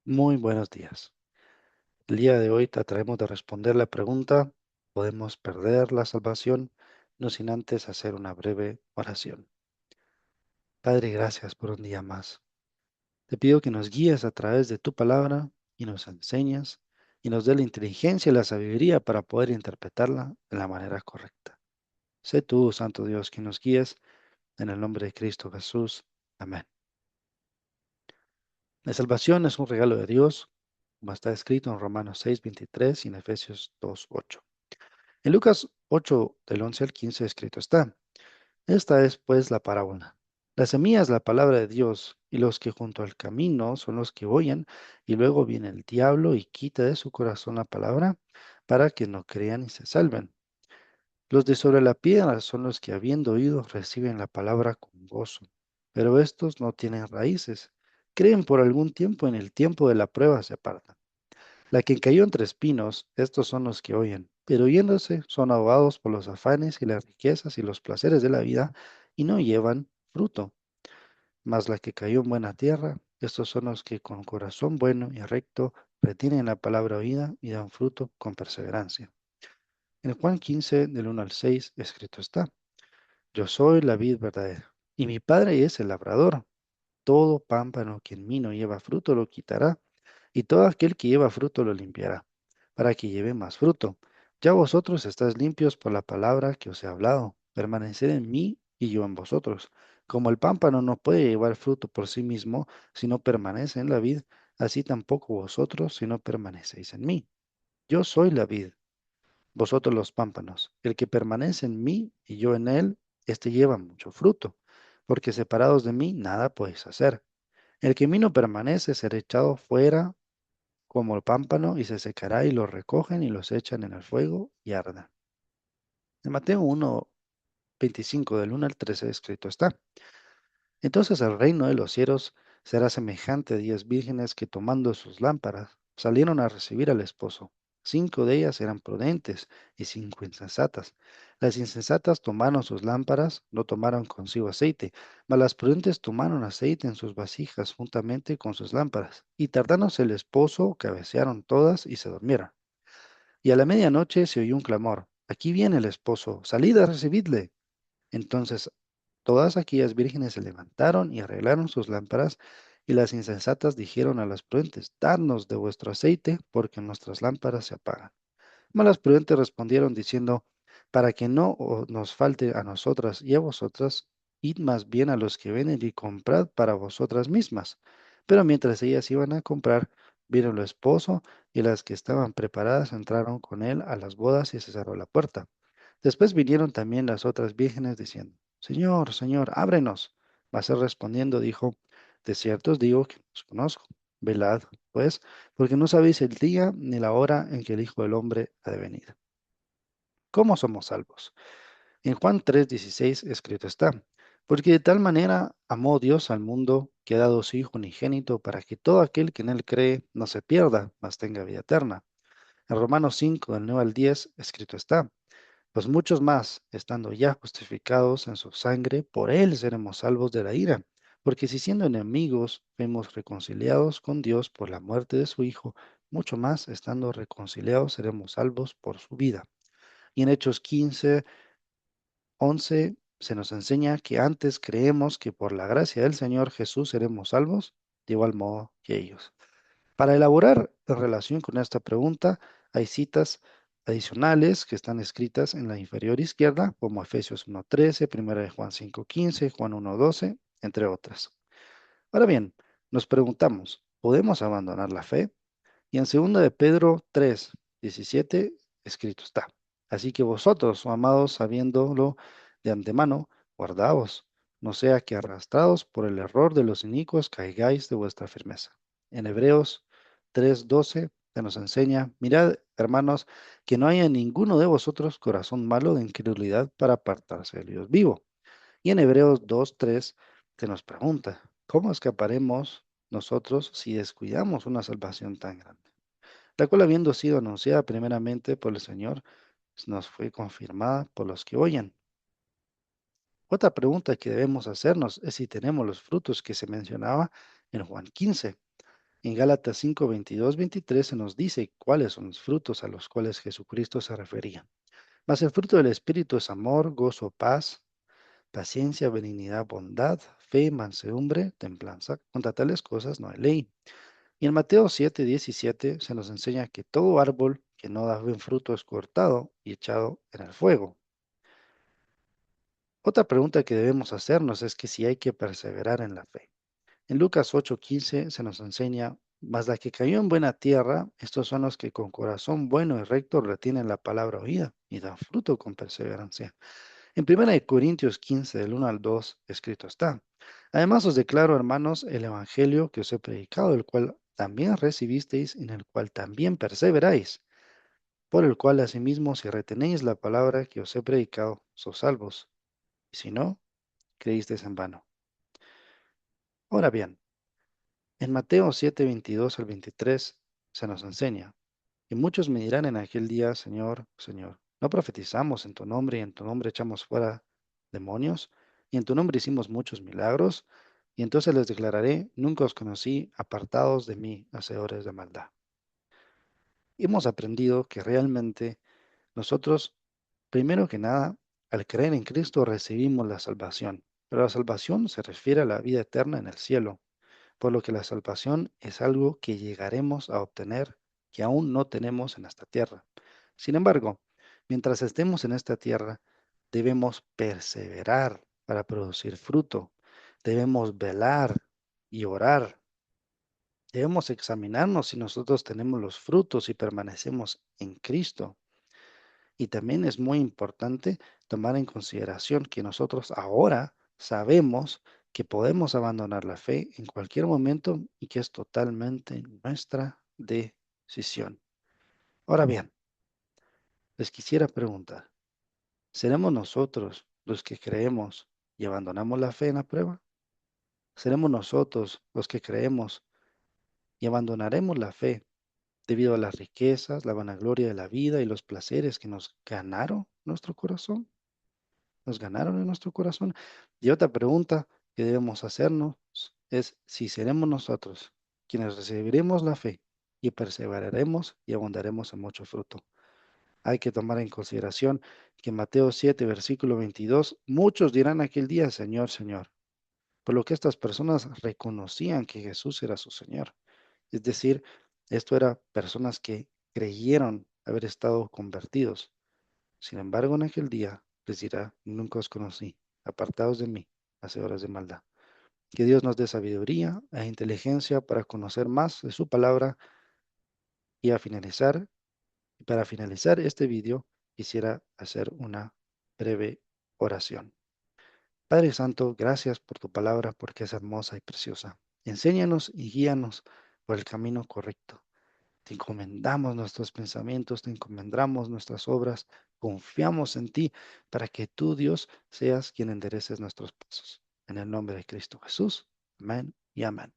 Muy buenos días. El día de hoy trataremos de responder la pregunta, ¿podemos perder la salvación? No sin antes hacer una breve oración. Padre, gracias por un día más. Te pido que nos guíes a través de tu palabra y nos enseñes y nos dé la inteligencia y la sabiduría para poder interpretarla de la manera correcta. Sé tú, Santo Dios, quien nos guíes en el nombre de Cristo Jesús. Amén. La salvación es un regalo de Dios, como está escrito en Romanos 6:23 y en Efesios 2:8. En Lucas 8, del 11 al 15, escrito está: Esta es pues la parábola. La semilla es la palabra de Dios, y los que junto al camino son los que oyen, y luego viene el diablo y quita de su corazón la palabra, para que no crean y se salven. Los de sobre la piedra son los que, habiendo oído, reciben la palabra con gozo, pero estos no tienen raíces. Creen por algún tiempo, en el tiempo de la prueba se apartan. La que cayó entre espinos, estos son los que oyen, pero oyéndose son ahogados por los afanes y las riquezas y los placeres de la vida, y no llevan fruto. Mas la que cayó en buena tierra, estos son los que con corazón bueno y recto retienen la palabra oída y dan fruto con perseverancia. En Juan 15, del 1 al 6, escrito está: Yo soy la vid verdadera, y mi Padre es el labrador. Todo pámpano que en mí no lleva fruto lo quitará, y todo aquel que lleva fruto lo limpiará, para que lleve más fruto. Ya vosotros estáis limpios por la palabra que os he hablado. Permaneced en mí y yo en vosotros. Como el pámpano no puede llevar fruto por sí mismo si no permanece en la vid, así tampoco vosotros si no permanecéis en mí. Yo soy la vid, vosotros los pámpanos. El que permanece en mí y yo en él, éste lleva mucho fruto, porque separados de mí nada podéis hacer. El que en mí no permanece será echado fuera como el pámpano y se secará, y los recogen y los echan en el fuego y arden. En Mateo 1:25, del 1 al 13, escrito está: Entonces el reino de los cielos será semejante a 10 vírgenes que, tomando sus lámparas, salieron a recibir al esposo. 5 de ellas eran prudentes y 5 insensatas. Las insensatas tomaron sus lámparas, no tomaron consigo aceite, mas las prudentes tomaron aceite en sus vasijas juntamente con sus lámparas. Y tardándose el esposo, cabecearon todas y se durmieron. Y a la medianoche se oyó un clamor: Aquí viene el esposo, salid a recibidle. Entonces todas aquellas vírgenes se levantaron y arreglaron sus lámparas, y las insensatas dijeron a las prudentes: Dadnos de vuestro aceite, porque nuestras lámparas se apagan. Mas las prudentes respondieron diciendo: Para que no nos falte a nosotras y a vosotras, id más bien a los que venden y comprad para vosotras mismas. Pero mientras ellas iban a comprar, vino el esposo, y las que estaban preparadas entraron con él a las bodas, y se cerró la puerta. Después vinieron también las otras vírgenes diciendo: Señor, Señor, ábrenos. Mas él respondiendo dijo: De cierto os digo que no os conozco. Velad, pues, porque no sabéis el día ni la hora en que el Hijo del Hombre ha de venir. ¿Cómo somos salvos? En Juan 3:16 escrito está: Porque de tal manera amó Dios al mundo, que ha dado su Hijo unigénito, para que todo aquel que en él cree no se pierda, mas tenga vida eterna. En Romanos 5, del 9 al 10, escrito está: Pues muchos más, estando ya justificados en su sangre, por él seremos salvos de la ira. Porque si siendo enemigos fuimos reconciliados con Dios por la muerte de su Hijo, mucho más, estando reconciliados, seremos salvos por su vida. Y en Hechos 15:11 se nos enseña que antes creemos que por la gracia del Señor Jesús seremos salvos, de igual modo que ellos. Para elaborar en relación con esta pregunta, hay citas adicionales que están escritas en la inferior izquierda, como Efesios 1:13, 1 de Juan 5:15, Juan 1:12, entre otras. Ahora bien, nos preguntamos: ¿podemos abandonar la fe? Y en 2 de Pedro 3:17, escrito está: Así que vosotros, oh amados, sabiéndolo de antemano, guardaos, no sea que arrastrados por el error de los inicuos caigáis de vuestra firmeza. En Hebreos 3:12 se nos enseña: Mirad, hermanos, que no haya en ninguno de vosotros corazón malo de incredulidad para apartarse del Dios vivo. Y en Hebreos 2:3 se nos pregunta: ¿cómo escaparemos nosotros si descuidamos una salvación tan grande? La cual, habiendo sido anunciada primeramente por el Señor, nos fue confirmada por los que oyen. Otra pregunta que debemos hacernos es si tenemos los frutos que se mencionaba en Juan 15. En Gálatas 5, 22, 23 se nos dice cuáles son los frutos a los cuales Jesucristo se refería. Mas el fruto del Espíritu es amor, gozo, paz, paciencia, benignidad, bondad, fe, mansedumbre, templanza. Contra tales cosas no hay ley. Y en Mateo 7, 17 se nos enseña que todo árbol que no da buen fruto es cortado y echado en el fuego. Otra pregunta que debemos hacernos es que si hay que perseverar en la fe. En Lucas 8:15 se nos enseña, mas la que cayó en buena tierra, estos son los que con corazón bueno y recto retienen la palabra oída y dan fruto con perseverancia. En 1 Corintios 15, del 1 al 2, escrito está. Además os declaro, hermanos, el evangelio que os he predicado, el cual también recibisteis, en el cual también perseveráis, por el cual asimismo si retenéis la palabra que os he predicado, sois salvos, y si no, creísteis en vano. Ahora bien, en Mateo 7, 22 al 23 se nos enseña, y muchos me dirán en aquel día, Señor, Señor, ¿no profetizamos en tu nombre y en tu nombre echamos fuera demonios? Y en tu nombre hicimos muchos milagros. Y entonces les declararé, nunca os conocí, apartados de mí, hacedores de maldad. Hemos aprendido que realmente nosotros, primero que nada, al creer en Cristo recibimos la salvación. Pero la salvación se refiere a la vida eterna en el cielo, por lo que la salvación es algo que llegaremos a obtener que aún no tenemos en esta tierra. Sin embargo, mientras estemos en esta tierra, debemos perseverar para producir fruto. Debemos velar y orar. Debemos examinarnos si nosotros tenemos los frutos y permanecemos en Cristo. Y también es muy importante tomar en consideración que nosotros ahora sabemos que podemos abandonar la fe en cualquier momento y que es totalmente nuestra decisión. Ahora bien, les quisiera preguntar, ¿seremos nosotros los que creemos y abandonamos la fe en la prueba? ¿Seremos nosotros los que creemos y abandonaremos la fe debido a las riquezas, la vanagloria de la vida y los placeres que nos ganaron nuestro corazón? Nos ganaron en nuestro corazón. Y otra pregunta que debemos hacernos es si seremos nosotros quienes recibiremos la fe y perseveraremos y abundaremos en mucho fruto. Hay que tomar en consideración que en Mateo 7, versículo 22, muchos dirán aquel día, Señor, Señor, por lo que estas personas reconocían que Jesús era su Señor. Es decir, esto era personas que creyeron haber estado convertidos. Sin embargo, en aquel día les dirá, nunca os conocí, apartados de mí, hacedores de maldad. Que Dios nos dé sabiduría e inteligencia para conocer más de su palabra y para finalizar este video, quisiera hacer una breve oración. Padre Santo, gracias por tu palabra porque es hermosa y preciosa. Enséñanos y guíanos por el camino correcto. Te encomendamos nuestros pensamientos, te encomendamos nuestras obras, confiamos en ti para que tú, Dios, seas quien endereces nuestros pasos. En el nombre de Cristo Jesús. Amén y amén.